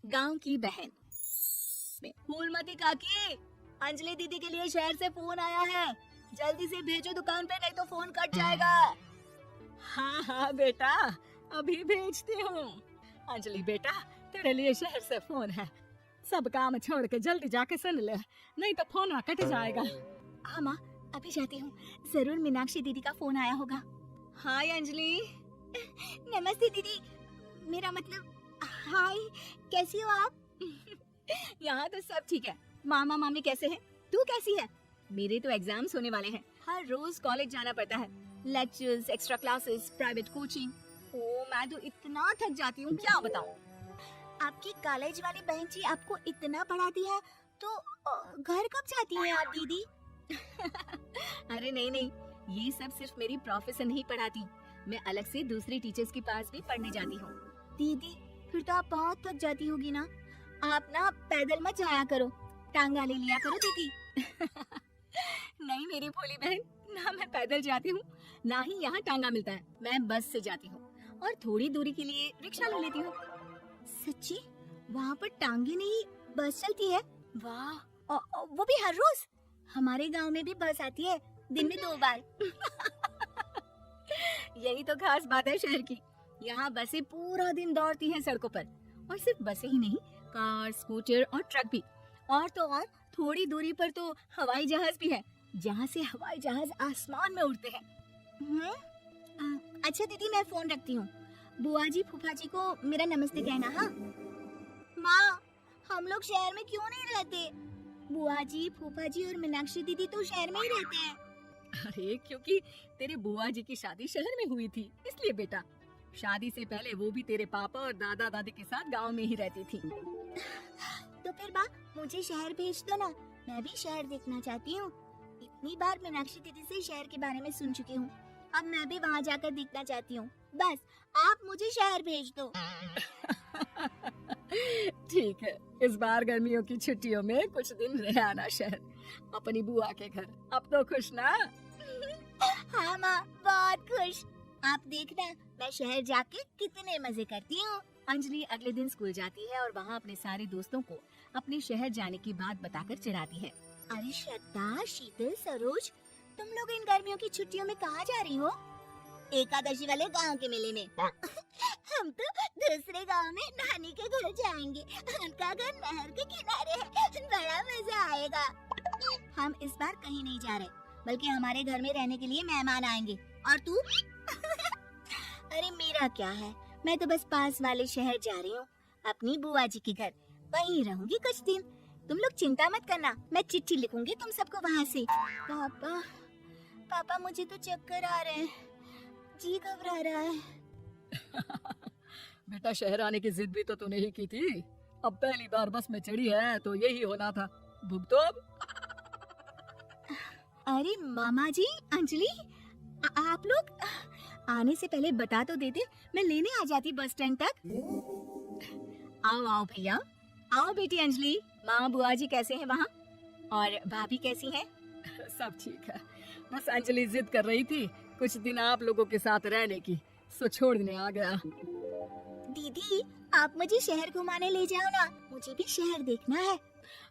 गांव की बहन। फूलमती काकी, अंजलि दीदी के लिए शहर से फोन आया है, जल्दी से भेजो दुकान पे, नहीं तो फोन कट जाएगा। हाँ हाँ बेटा, अभी भेजती हूँ। अंजलि बेटा, तेरे लिए शहर से फोन है, सब काम छोड़ के जल्दी जाके सुन ले, नहीं तो फोन कट जाएगा। हाँ माँ, अभी जाती हूँ, जरूर मीनाक्षी दीदी का फोन आया होगा। हाय अंजलि। नमस्ते दीदी, मेरा मतलब हाय, कैसी हो आप? यहाँ तो सब ठीक है। मामा मामी कैसे हैं? तू कैसी है? मेरे तो एग्जाम्स होने वाले हैं, हर रोज कॉलेज जाना पड़ता है, lectures, extra classes, private coaching. ओ मैं तो इतना थक जाती हूँ, क्या बताऊँ। आपकी कॉलेज वाली बहन जी आपको इतना पढ़ाती है, तो घर कब जाती हैं आप दीदी? अरे नहीं नहीं, ये सब सिर्फ मेरी प्रोफेसर नहीं पढ़ाती, मैं अलग से दूसरे टीचर्स के पास भी पढ़ने जाती हूँ। दीदी फिर तो आप बहुत थक जाती होगी ना, आप ना पैदल मत जाया करो, टांगा ले लिया करो दीदी। नहीं मेरी भोली बहन, ना मैं पैदल जाती हूँ, ना ही यहाँ टांगा मिलता है, मैं बस से जाती हूँ और थोड़ी दूरी के लिए रिक्शा ले लेती हूँ। सच्ची? वहाँ पर टांगे नहीं, बस चलती है? वाह, वो भी हर रोज? हमारे गांव में भी बस आती है, दिन में 2 बार। यही तो खास बात है शहर की, यहाँ बसें पूरा दिन दौड़ती हैं सड़कों पर, और सिर्फ बसें ही नहीं, कार, स्कूटर और ट्रक भी, और तो और थोड़ी दूरी पर तो हवाई जहाज भी है, जहाँ से हवाई जहाज आसमान में उड़ते हैं। अच्छा दीदी, मैं फोन रखती हूँ, बुआ जी फूफा जी को मेरा नमस्ते कहना। हाँ माँ, हम लोग शहर में क्यों नहीं रहते? बुआ जी, फूफा जी और मीनाक्षी दीदी तो शहर में ही रहते हैं। अरे क्योंकि तेरे बुआ जी की शादी शहर में हुई थी, इसलिए बेटा। शादी से पहले वो भी तेरे पापा और दादा दादी के साथ गांव में ही रहती थी। तो फिर माँ, मुझे शहर भेज दो ना, मैं भी शहर देखना चाहती हूँ। इतनी बार मीनाक्षी दीदी से शहर के बारे में सुन चुकी हूँ, अब मैं भी वहाँ जाकर देखना चाहती हूँ, बस आप मुझे शहर भेज दो। ठीक है, इस बार गर्मियों की छुट्टियों में कुछ दिन रह आना शहर, अपनी बुआ के घर। अब तो खुश ना? हाँ माँ, बहुत खुश। आप देखना, मैं शहर जाके कितने मजे करती हूँ। अंजलि अगले दिन स्कूल जाती है और वहाँ अपने सारे दोस्तों को अपने शहर जाने की बात बताकर चिढ़ाती है। अरे श्रद्धा, शीतल, सरोज, तुम लोग इन गर्मियों की छुट्टियों में कहाँ जा रही हो? एकादशी वाले गांव के मेले में। हम तो दूसरे गांव में नानी के घर जाएंगे, उनका घर नहर के किनारे है, बड़ा मजा आएगा। हम इस बार कहीं नहीं जा रहे, बल्कि हमारे घर में रहने के लिए मेहमान आएंगे। और तू? अरे मेरा क्या है, मैं तो बस पास वाले शहर जा रही हूँ, अपनी बुआ जी के घर, वहीं रहूंगी कुछ दिन। तुम लोग चिंता मत करना, मैं चिट्ठी लिखूंगी तुम सबको वहाँ से। पापा, पापा मुझे तो चक्कर आ रहे हैं, जी घबरा रहा है। बेटा, शहर आने की जिद भी तो तूने ही की थी, अब पहली बार बस में चढ़ी है तो यही होना था, भुगतो अब। अरे मामा जी, अंजलि, आप लोग आने से पहले बता तो देते, मैं लेने आ जाती बस स्टैंड तक। आओ आओ भैया, आओ बेटी अंजलि। माँ बुआ जी कैसे हैं वहाँ, और भाभी कैसी हैं? सब ठीक है, बस अंजलि जिद कर रही थी कुछ दिन आप लोगों के साथ रहने की, सो छोड़ने आ गया। दीदी, आप मुझे शहर घुमाने ले जाओ ना, मुझे भी शहर देखना है।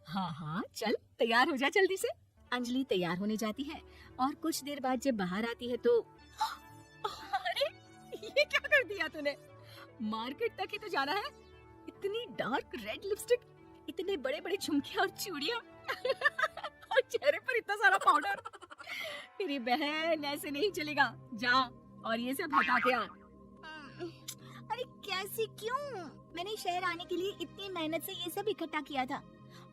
हाँ हाँ चल, तैयार हो जा जल्दी से। अंजलि तैयार होने जाती है और कुछ देर बाद जब बाहर आती है तो अरे ये क्या कर दिया तूने? मार्केट तक ही तो जाना है, इतनी डार्क रेड लिपस्टिक, इतने बड़े बड़े झुमके और चूड़ियां और चेहरे पर इतना सारा पाउडर। मेरी बहन, ऐसे नहीं चलेगा, जा और ये सब हटा के आ। अरे कैसे, क्यों? मैंने शहर आने के लिए इतनी मेहनत से ये सब इकट्ठा किया था,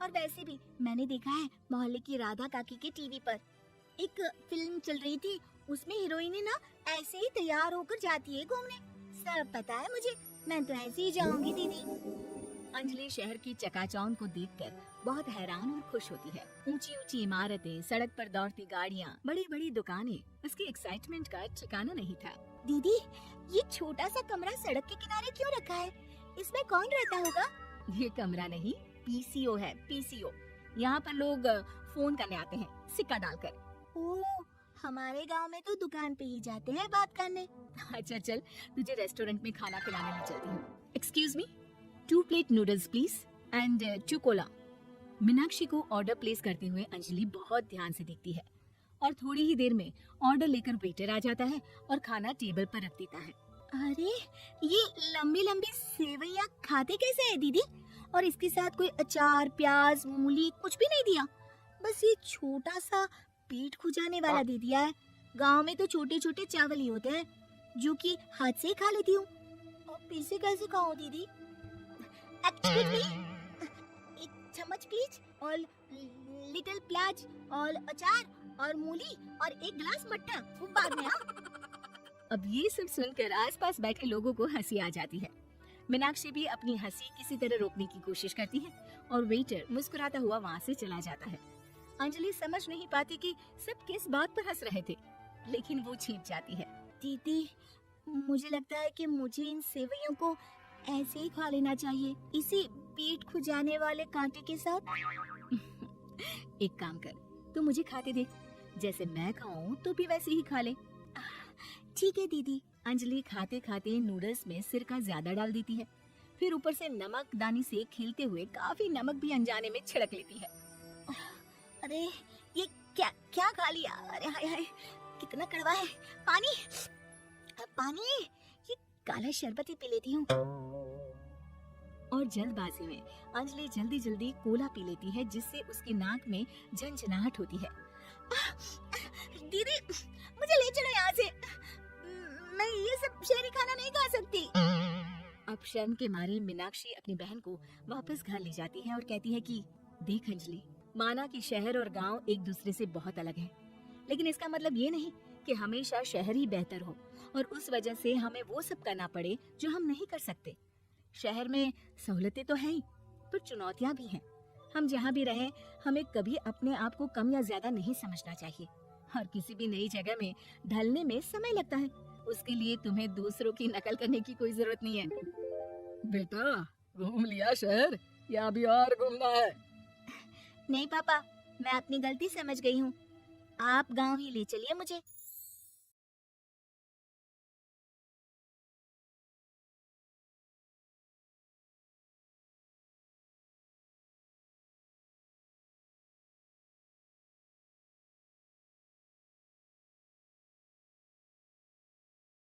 और वैसे भी मैंने देखा है मोहल्ले की राधा काकी के टीवी पर एक फिल्म चल रही थी, उसमें हीरोइन ना ऐसे ही तैयार होकर जाती है घूमने। सब पता है मुझे, मैं तो ऐसे ही जाऊंगी दीदी। अंजलि शहर की चकाचौंध को देखकर बहुत हैरान और खुश होती है। ऊंची ऊंची इमारतें, सड़क पर दौड़ती गाड़ियाँ, बड़ी बड़ी दुकानें, उसकी एक्साइटमेंट का ठिकाना नहीं था। दीदी, ये छोटा सा कमरा सड़क के किनारे क्यों रखा है? इसमें कौन रहता होगा? ये कमरा नहीं, पीसीओ है, पीसीओ। यहाँ पर लोग फोन करने आते हैं सिक्का डालकर। ओह, हमारे गांव में तो दुकान पे ही जाते हैं बात करने। अच्छा चल, तुझे रेस्टोरेंट में खाना खिलाने ले चलती हूँ। Excuse me, 2 plate noodles please and 2 Cola. Meenakshi को ऑर्डर प्लेस करते हुए अंजलि बहुत ध्यान से देखती है और थोड़ी ही देर में ऑर्डर लेकर वेटर आ जाता है और खाना टेबल पर रख देता है। अरे ये लंबी लंबी सेवइयां खाते कैसे है दीदी? और इसके साथ कोई अचार, प्याज, मूली कुछ भी नहीं दिया, बस ये छोटा सा पेट खुजाने वाला दे दिया है। गांव में तो छोटे छोटे चावल ही होते हैं जो कि हाथ से ही खा लेती हूँ, और फिर से कैसे खाऊं दीदी? एक्सक्यूज मी, एक चम्मच प्लीज, और लिटिल प्याज और अचार और मूली और एक गिलास मट्टा, वो बाद में। अब ये सब सुनकर आसपास बैठे लोगों को हंसी आ जाती है। मीनाक्षी भी अपनी हंसी किसी तरह रोकने की कोशिश करती है और वेटर मुस्कुराता हुआ वहाँ से चला जाता है। अंजलि समझ नहीं पाती कि सब किस बात पर हंस रहे थे, लेकिन वो छिप जाती है। दीदी, मुझे लगता है कि मुझे इन सेवइयों को ऐसे ही खा लेना चाहिए, इसी पेट खुजाने वाले कांटे के साथ। एक काम कर, तू मुझे खाते देख, जैसे मैं खाऊं तो भी वैसे ही खा ले। ठीक है दीदी। अंजलि खाते खाते नूडल्स में सिरका ज्यादा डाल देती है, फिर ऊपर से नमक दानी से खेलते हुए काफी नमक भी अनजाने में छिड़क लेती है। अरे ये क्या क्या खा लिया? अरे हाय हाय, कितना कड़वा है। पानी पानी, ये काला शरबत ही पी लेती हूँ। और जल्दबाजी में अंजलि जल्दी जल्दी कोला पी लेती है, जिससे उसकी नाक में झंझनाहट होती है। दीदी, मुझे ले चलो यहाँ से, मैं ये सब शहरी खाना नहीं खा सकती। अब शर्म के मारे मीनाक्षी अपनी बहन को वापस घर ले जाती है और कहती है कि देख अंजलि, माना कि शहर और गांव एक दूसरे से बहुत अलग है, लेकिन इसका मतलब ये नहीं कि हमेशा शहर ही बेहतर हो और उस वजह से हमें वो सब करना पड़े जो हम नहीं कर सकते। शहर में सहूलतें तो हैं ही, पर चुनौतियां भी हैं। हम जहाँ भी रहें, हमें कभी अपने आप को कम या ज्यादा नहीं समझना चाहिए। और किसी भी नई जगह में ढलने में समय लगता है, उसके लिए तुम्हें दूसरों की नकल करने की कोई जरूरत नहीं है। बेटा, घूम लिया शहर या अभी और घूमना है? नहीं पापा, मैं अपनी गलती समझ गई हूँ, आप गांव ही ले चलिए मुझे।